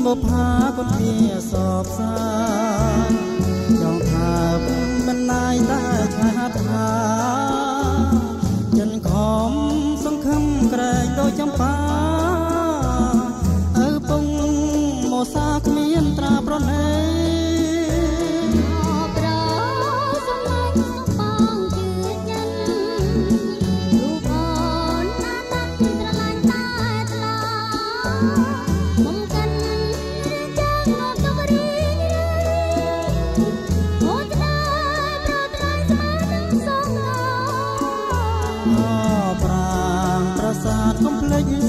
បុប្ផាគុនធាសបសាចង់ថាមិនណាយតែឆ្ងាត់ថាចិនខំសង្ឃឹមក្រែងដោយចំបាឪពុងមកសាគ្មានត្រាប្រណេ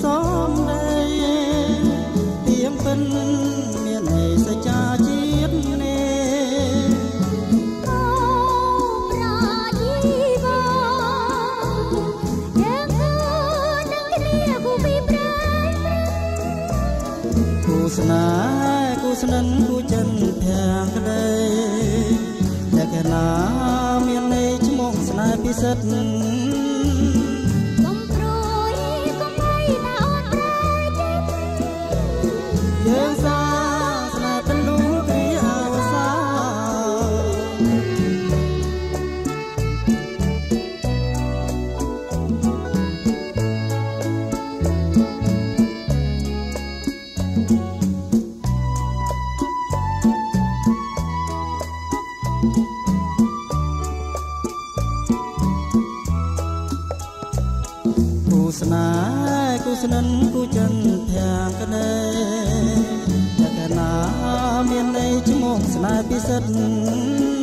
សំដីទៀងពិនមានន័យសច្ចាជាតិនេះអូប្រាជីវ៉ាយ៉ាងគូនឹងគ្នាគូពីប្រែគូស្នេហ៍គូស្និនគូចិនភាំងក្ដីតែកាលណាមានន័យឈ្មោះស្នេហ៍ពិសិដ្ឋយើងសាស្នេហ៍ទលូគ្រាអវសាគូស្នេហ៍គូស្និនគូចិនភាំងក្ដីមានន័យឈ្មោះស្នេហ៍ពិសិដ្ឋ